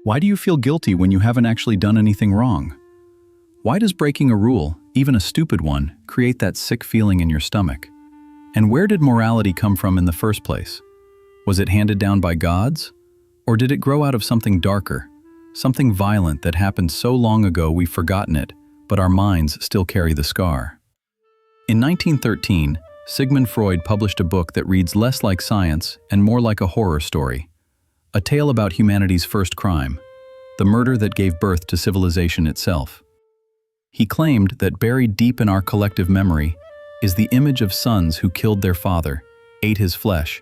Why do you feel guilty when you haven't actually done anything wrong? Why does breaking a rule, even a stupid one, create that sick feeling in your stomach? And where did morality come from in the first place? Was it handed down by gods? Or did it grow out of something darker, something violent that happened so long ago we've forgotten it, but our minds still carry the scar? In 1913, Sigmund Freud published a book that reads less like science and more like a horror story. A tale about humanity's first crime, the murder that gave birth to civilization itself. He claimed that buried deep in our collective memory is the image of sons who killed their father, ate his flesh,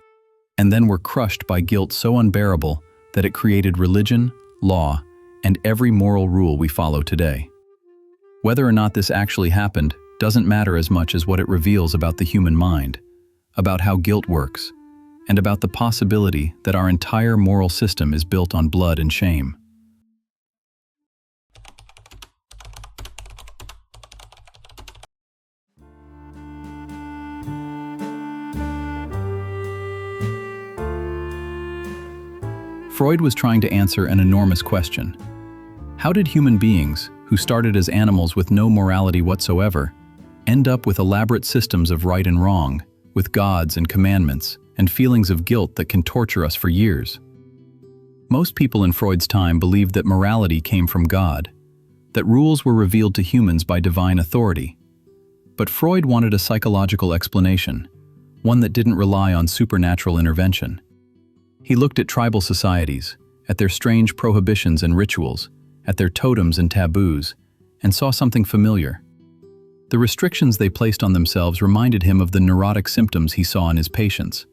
and then were crushed by guilt so unbearable that it created religion, law, and every moral rule we follow today. Whether or not this actually happened doesn't matter as much as what it reveals about the human mind, about how guilt works, and about the possibility that our entire moral system is built on blood and shame. Freud was trying to answer an enormous question. How did human beings, who started as animals with no morality whatsoever, end up with elaborate systems of right and wrong, with gods and commandments, and feelings of guilt that can torture us for years? Most people in Freud's time believed that morality came from God, that rules were revealed to humans by divine authority. But Freud wanted a psychological explanation, one that didn't rely on supernatural intervention. He looked at tribal societies, at their strange prohibitions and rituals, at their totems and taboos, and saw something familiar. The restrictions they placed on themselves reminded him of the neurotic symptoms he saw in his patients.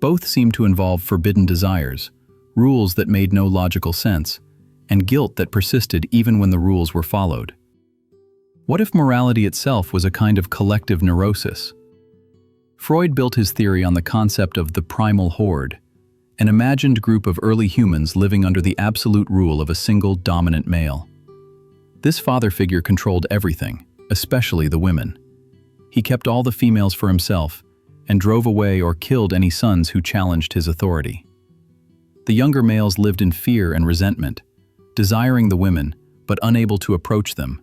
Both seemed to involve forbidden desires, rules that made no logical sense, and guilt that persisted even when the rules were followed. What if morality itself was a kind of collective neurosis? Freud built his theory on the concept of the primal horde, an imagined group of early humans living under the absolute rule of a single dominant male. This father figure controlled everything, especially the women. He kept all the females for himself and drove away or killed any sons who challenged his authority. The younger males lived in fear and resentment, desiring the women but unable to approach them,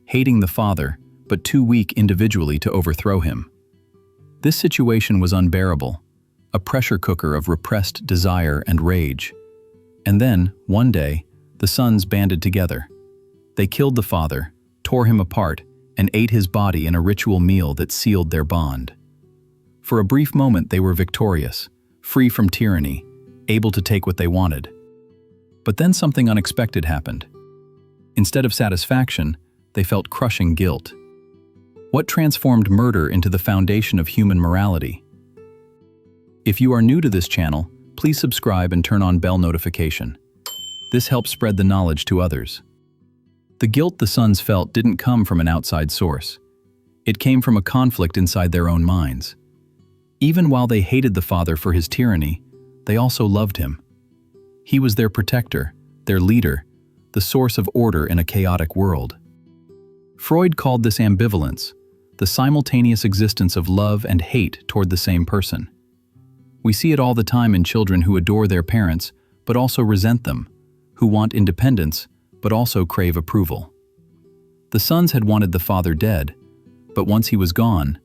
hating the father but too weak individually to overthrow him. This situation was unbearable, a pressure cooker of repressed desire and rage. And then, one day, the sons banded together. They killed the father, tore him apart, and ate his body in a ritual meal that sealed their bond. For a brief moment they were victorious, free from tyranny, able to take what they wanted. But then something unexpected happened. Instead of satisfaction, they felt crushing guilt. What transformed murder into the foundation of human morality? If you are new to this channel, please subscribe and turn on bell notification. This helps spread the knowledge to others. The guilt the sons felt didn't come from an outside source. It came from a conflict inside their own minds. Even while they hated the father for his tyranny, they also loved him. He was their protector, their leader, the source of order in a chaotic world. Freud called this ambivalence, the simultaneous existence of love and hate toward the same person. We see it all the time in children who adore their parents but also resent them, who want independence but also crave approval. The sons had wanted the father dead, but once he was gone,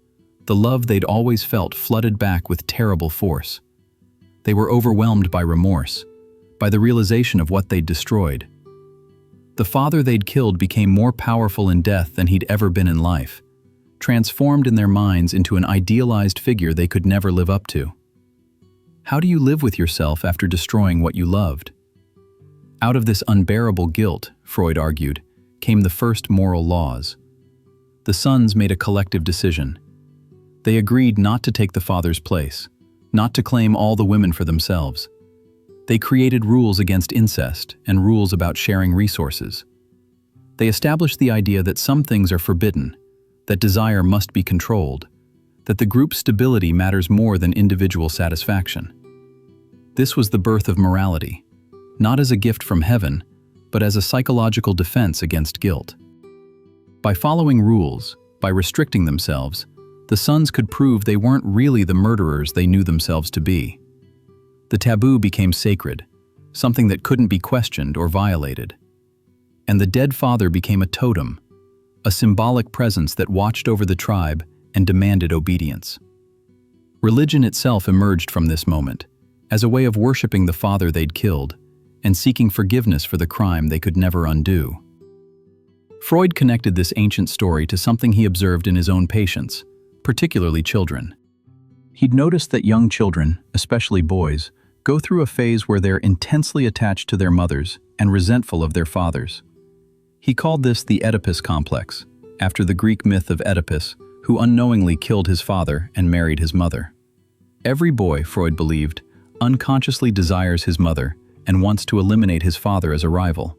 the love they'd always felt flooded back with terrible force. They were overwhelmed by remorse, by the realization of what they'd destroyed. The father they'd killed became more powerful in death than he'd ever been in life, transformed in their minds into an idealized figure they could never live up to. How do you live with yourself after destroying what you loved? Out of this unbearable guilt, Freud argued, came the first moral laws. The sons made a collective decision. They agreed not to take the father's place, not to claim all the women for themselves. They created rules against incest and rules about sharing resources. They established the idea that some things are forbidden, that desire must be controlled, that the group's stability matters more than individual satisfaction. This was the birth of morality, not as a gift from heaven, but as a psychological defense against guilt. By following rules, by restricting themselves, the sons could prove they weren't really the murderers they knew themselves to be. The taboo became sacred, something that couldn't be questioned or violated. And the dead father became a totem, a symbolic presence that watched over the tribe and demanded obedience. Religion itself emerged from this moment, as a way of worshiping the father they'd killed and seeking forgiveness for the crime they could never undo. Freud connected this ancient story to something he observed in his own patients, particularly children. He'd noticed that young children, especially boys, go through a phase where they're intensely attached to their mothers and resentful of their fathers. He called this the Oedipus complex, after the Greek myth of Oedipus, who unknowingly killed his father and married his mother. Every boy, Freud believed, unconsciously desires his mother and wants to eliminate his father as a rival.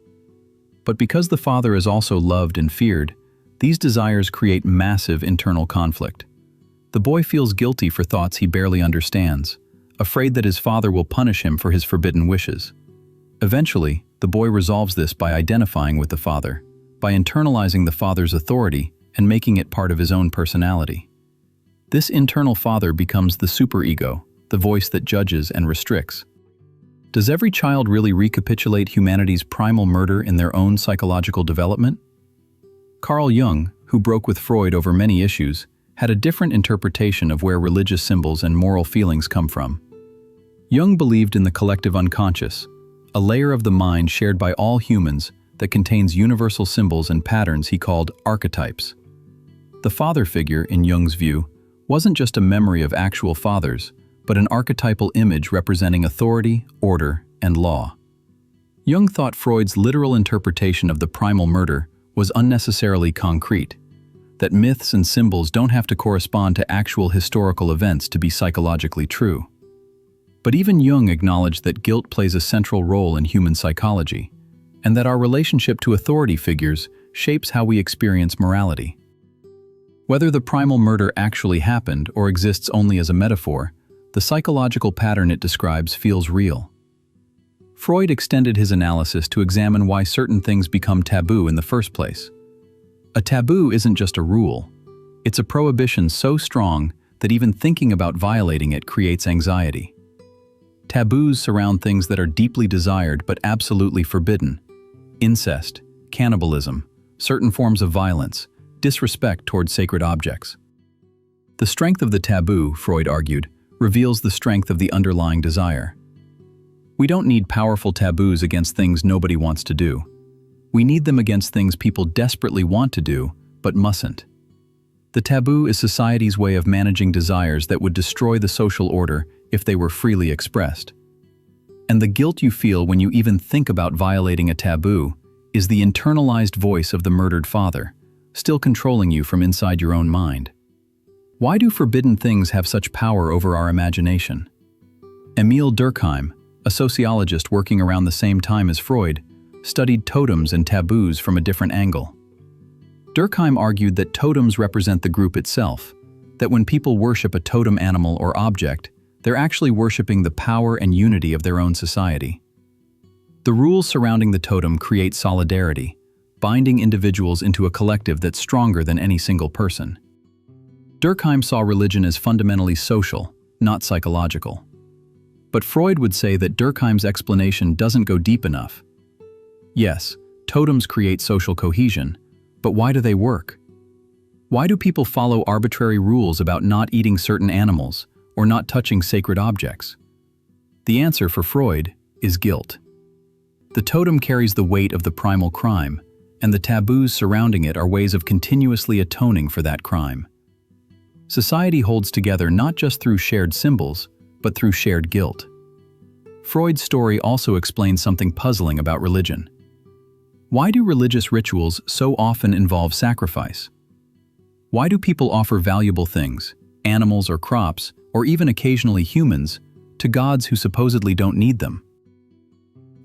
But because the father is also loved and feared, these desires create massive internal conflict. The boy feels guilty for thoughts he barely understands, afraid that his father will punish him for his forbidden wishes. Eventually, the boy resolves this by identifying with the father, by internalizing the father's authority and making it part of his own personality. This internal father becomes the superego, the voice that judges and restricts. Does every child really recapitulate humanity's primal murder in their own psychological development? Carl Jung, who broke with Freud over many issues, had a different interpretation of where religious symbols and moral feelings come from. Jung believed in the collective unconscious, a layer of the mind shared by all humans that contains universal symbols and patterns he called archetypes. The father figure, in Jung's view, wasn't just a memory of actual fathers, but an archetypal image representing authority, order, and law. Jung thought Freud's literal interpretation of the primal murder was unnecessarily concrete, that myths and symbols don't have to correspond to actual historical events to be psychologically true. But even Jung acknowledged that guilt plays a central role in human psychology, and that our relationship to authority figures shapes how we experience morality. Whether the primal murder actually happened or exists only as a metaphor, the psychological pattern it describes feels real. Freud extended his analysis to examine why certain things become taboo in the first place. A taboo isn't just a rule. It's a prohibition so strong that even thinking about violating it creates anxiety. Taboos surround things that are deeply desired but absolutely forbidden: incest, cannibalism, certain forms of violence, disrespect towards sacred objects. The strength of the taboo, Freud argued, reveals the strength of the underlying desire. We don't need powerful taboos against things nobody wants to do. We need them against things people desperately want to do, but mustn't. The taboo is society's way of managing desires that would destroy the social order if they were freely expressed. And the guilt you feel when you even think about violating a taboo is the internalized voice of the murdered father, still controlling you from inside your own mind. Why do forbidden things have such power over our imagination? Emil Durkheim, a sociologist working around the same time as Freud, studied totems and taboos from a different angle. Durkheim argued that totems represent the group itself, that when people worship a totem animal or object, they're actually worshiping the power and unity of their own society. The rules surrounding the totem create solidarity, binding individuals into a collective that's stronger than any single person. Durkheim saw religion as fundamentally social, not psychological. But Freud would say that Durkheim's explanation doesn't go deep enough. Yes, totems create social cohesion, but why do they work? Why do people follow arbitrary rules about not eating certain animals or not touching sacred objects? The answer for Freud is guilt. The totem carries the weight of the primal crime, and the taboos surrounding it are ways of continuously atoning for that crime. Society holds together not just through shared symbols, but through shared guilt. Freud's story also explains something puzzling about religion. Why do religious rituals so often involve sacrifice? Why do people offer valuable things, animals or crops, or even occasionally humans, to gods who supposedly don't need them?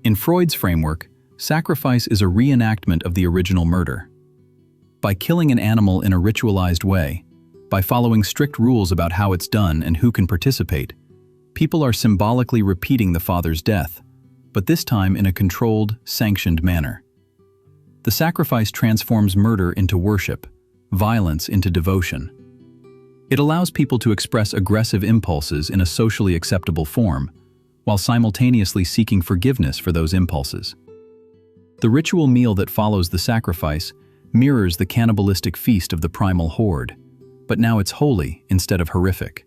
In Freud's framework, sacrifice is a reenactment of the original murder. By killing an animal in a ritualized way, by following strict rules about how it's done and who can participate, people are symbolically repeating the father's death, but this time in a controlled, sanctioned manner. The sacrifice transforms murder into worship, violence into devotion. It allows people to express aggressive impulses in a socially acceptable form, while simultaneously seeking forgiveness for those impulses. The ritual meal that follows the sacrifice mirrors the cannibalistic feast of the primal horde, but now it's holy instead of horrific.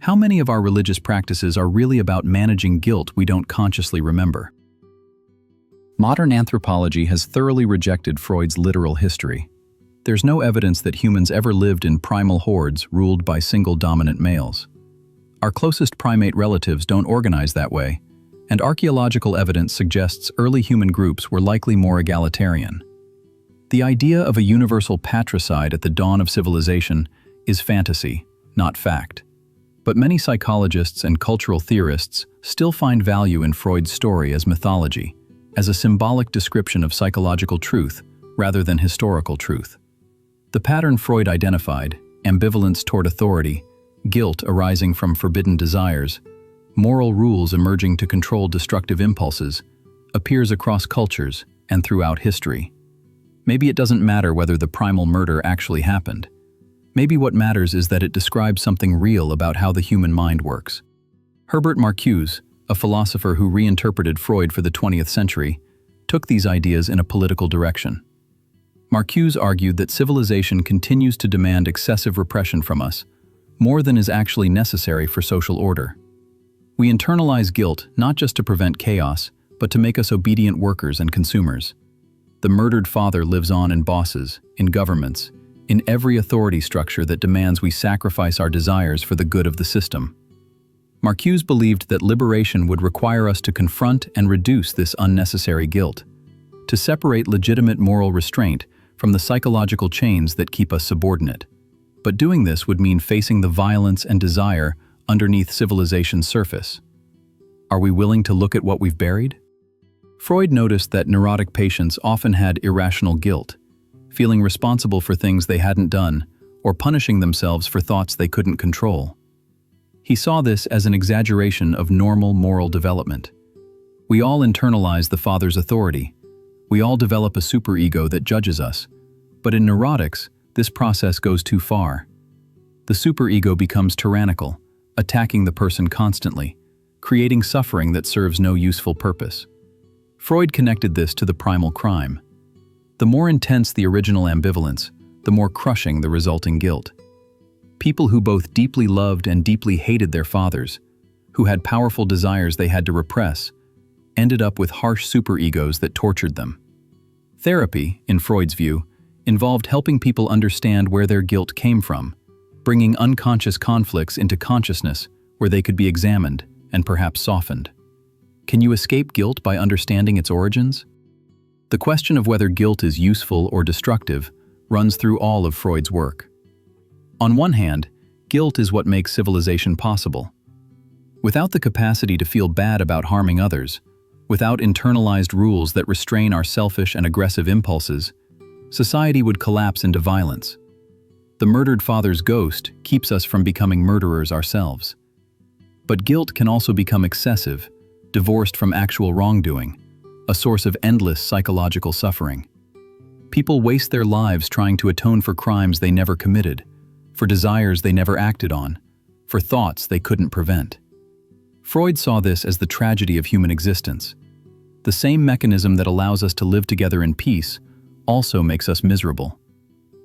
How many of our religious practices are really about managing guilt we don't consciously remember? Modern anthropology has thoroughly rejected Freud's literal history. There's no evidence that humans ever lived in primal hordes ruled by single dominant males. Our closest primate relatives don't organize that way, and archaeological evidence suggests early human groups were likely more egalitarian. The idea of a universal patricide at the dawn of civilization is fantasy, not fact. But many psychologists and cultural theorists still find value in Freud's story as mythology, as a symbolic description of psychological truth rather than historical truth. The pattern Freud identified, ambivalence toward authority, guilt arising from forbidden desires, moral rules emerging to control destructive impulses, appears across cultures and throughout history. Maybe it doesn't matter whether the primal murder actually happened. Maybe what matters is that it describes something real about how the human mind works. Herbert Marcuse, a philosopher who reinterpreted Freud for the 20th century, took these ideas in a political direction. Marcuse argued that civilization continues to demand excessive repression from us, more than is actually necessary for social order. We internalize guilt not just to prevent chaos, but to make us obedient workers and consumers. The murdered father lives on in bosses, in governments, in every authority structure that demands we sacrifice our desires for the good of the system. Marcuse believed that liberation would require us to confront and reduce this unnecessary guilt, to separate legitimate moral restraint from the psychological chains that keep us subordinate. But doing this would mean facing the violence and desire underneath civilization's surface. Are we willing to look at what we've buried? Freud noticed that neurotic patients often had irrational guilt, feeling responsible for things they hadn't done or punishing themselves for thoughts they couldn't control. He saw this as an exaggeration of normal moral development. We all internalize the father's authority. We all develop a superego that judges us. But in neurotics, this process goes too far. The superego becomes tyrannical, attacking the person constantly, creating suffering that serves no useful purpose. Freud connected this to the primal crime. The more intense the original ambivalence, the more crushing the resulting guilt. People who both deeply loved and deeply hated their fathers, who had powerful desires they had to repress, ended up with harsh superegos that tortured them. Therapy, in Freud's view, involved helping people understand where their guilt came from, bringing unconscious conflicts into consciousness where they could be examined and perhaps softened. Can you escape guilt by understanding its origins? The question of whether guilt is useful or destructive runs through all of Freud's work. On one hand, guilt is what makes civilization possible. Without the capacity to feel bad about harming others, without internalized rules that restrain our selfish and aggressive impulses, society would collapse into violence. The murdered father's ghost keeps us from becoming murderers ourselves. But guilt can also become excessive, divorced from actual wrongdoing, a source of endless psychological suffering. People waste their lives trying to atone for crimes they never committed, for desires they never acted on, for thoughts they couldn't prevent. Freud saw this as the tragedy of human existence. The same mechanism that allows us to live together in peace also makes us miserable.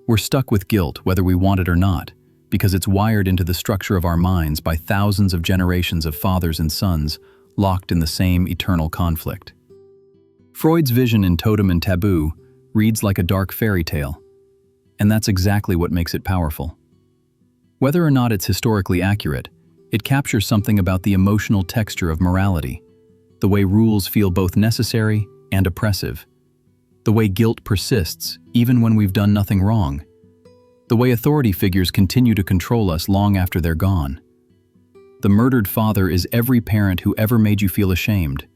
We're stuck with guilt whether we want it or not, because it's wired into the structure of our minds by thousands of generations of fathers and sons locked in the same eternal conflict. Freud's vision in Totem and Taboo reads like a dark fairy tale, and that's exactly what makes it powerful. Whether or not it's historically accurate, it captures something about the emotional texture of morality, the way rules feel both necessary and oppressive, the way guilt persists even when we've done nothing wrong, the way authority figures continue to control us long after they're gone. The murdered father is every parent who ever made you feel ashamed,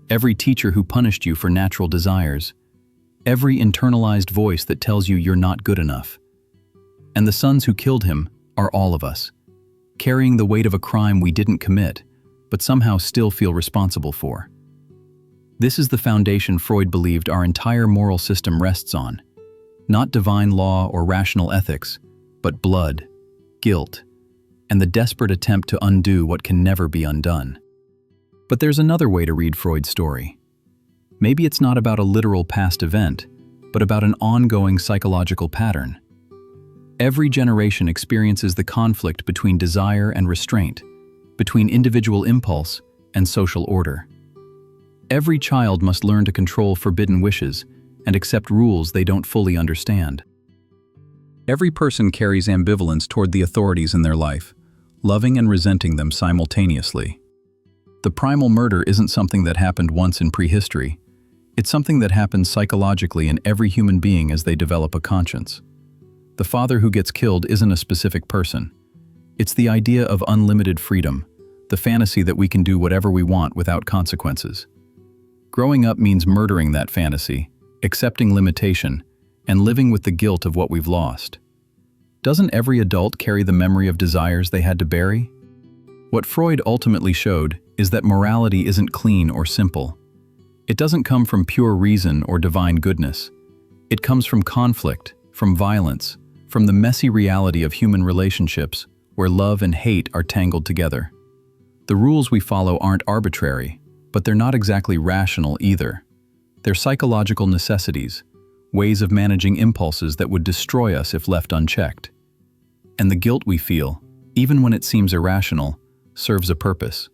every teacher who punished you for natural desires, every internalized voice that tells you you're not good enough. And the sons who killed him are all of us, carrying the weight of a crime we didn't commit, but somehow still feel responsible for. This is the foundation Freud believed our entire moral system rests on, not divine law or rational ethics, but blood, guilt, and the desperate attempt to undo what can never be undone. But there's another way to read Freud's story. Maybe it's not about a literal past event, but about an ongoing psychological pattern. Every generation experiences the conflict between desire and restraint, between individual impulse and social order. Every child must learn to control forbidden wishes and accept rules they don't fully understand. Every person carries ambivalence toward the authorities in their life, loving and resenting them simultaneously. The primal murder isn't something that happened once in prehistory. It's something that happens psychologically in every human being as they develop a conscience. The father who gets killed isn't a specific person. It's the idea of unlimited freedom, the fantasy that we can do whatever we want without consequences. Growing up means murdering that fantasy, accepting limitation, and living with the guilt of what we've lost. Doesn't every adult carry the memory of desires they had to bury? What Freud ultimately showed is that morality isn't clean or simple. It doesn't come from pure reason or divine goodness. It comes from conflict, from violence, from the messy reality of human relationships where love and hate are tangled together. The rules we follow aren't arbitrary, but they're not exactly rational either. They're psychological necessities, ways of managing impulses that would destroy us if left unchecked. And the guilt we feel, even when it seems irrational, serves a purpose.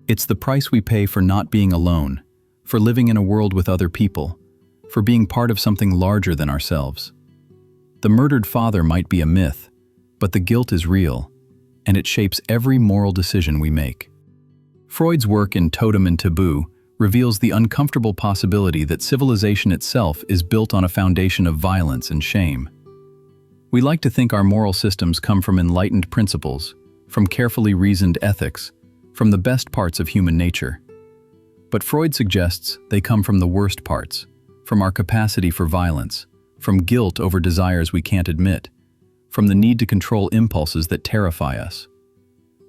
It's the price we pay for not being alone, for living in a world with other people, for being part of something larger than ourselves. The murdered father might be a myth, but the guilt is real, and it shapes every moral decision we make. Freud's work in Totem and Taboo reveals the uncomfortable possibility that civilization itself is built on a foundation of violence and shame. We like to think our moral systems come from enlightened principles, from carefully reasoned ethics, from the best parts of human nature. But Freud suggests they come from the worst parts, from our capacity for violence, from guilt over desires we can't admit, from the need to control impulses that terrify us.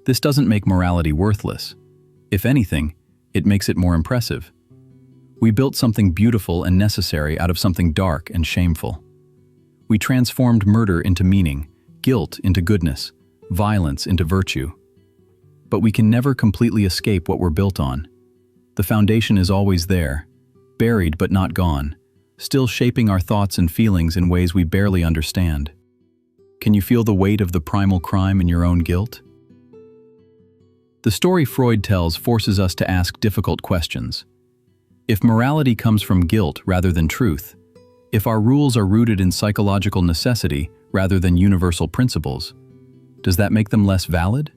This doesn't make morality worthless. If anything, it makes it more impressive. We built something beautiful and necessary out of something dark and shameful. We transformed murder into meaning, guilt into goodness, violence into virtue. But we can never completely escape what we're built on. The foundation is always there, buried but not gone, still shaping our thoughts and feelings in ways we barely understand. Can you feel the weight of the primal crime in your own guilt? The story Freud tells forces us to ask difficult questions. If morality comes from guilt rather than truth, if our rules are rooted in psychological necessity rather than universal principles, does that make them less valid?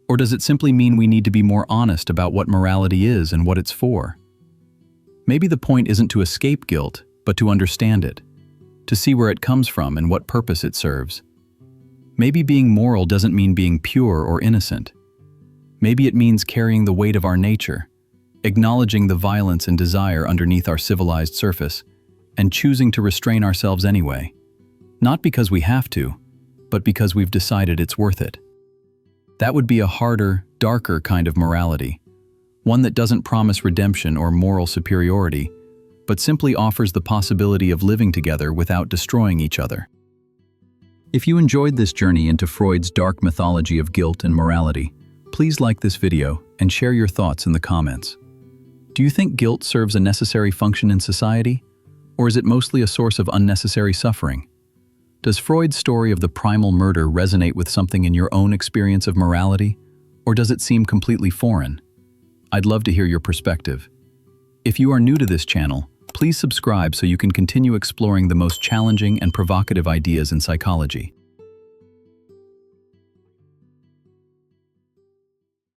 Or does it simply mean we need to be more honest about what morality is and what it's for? Maybe the point isn't to escape guilt, but to understand it, to see where it comes from and what purpose it serves. Maybe being moral doesn't mean being pure or innocent. Maybe it means carrying the weight of our nature, acknowledging the violence and desire underneath our civilized surface, and choosing to restrain ourselves anyway. Not because we have to, but because we've decided it's worth it. That would be a harder, darker kind of morality, one that doesn't promise redemption or moral superiority, but simply offers the possibility of living together without destroying each other. If you enjoyed this journey into Freud's dark mythology of guilt and morality, please like this video and share your thoughts in the comments. Do you think guilt serves a necessary function in society, or is it mostly a source of unnecessary suffering? Does Freud's story of the primal murder resonate with something in your own experience of morality, or does it seem completely foreign? I'd love to hear your perspective. If you are new to this channel, please subscribe so you can continue exploring the most challenging and provocative ideas in psychology.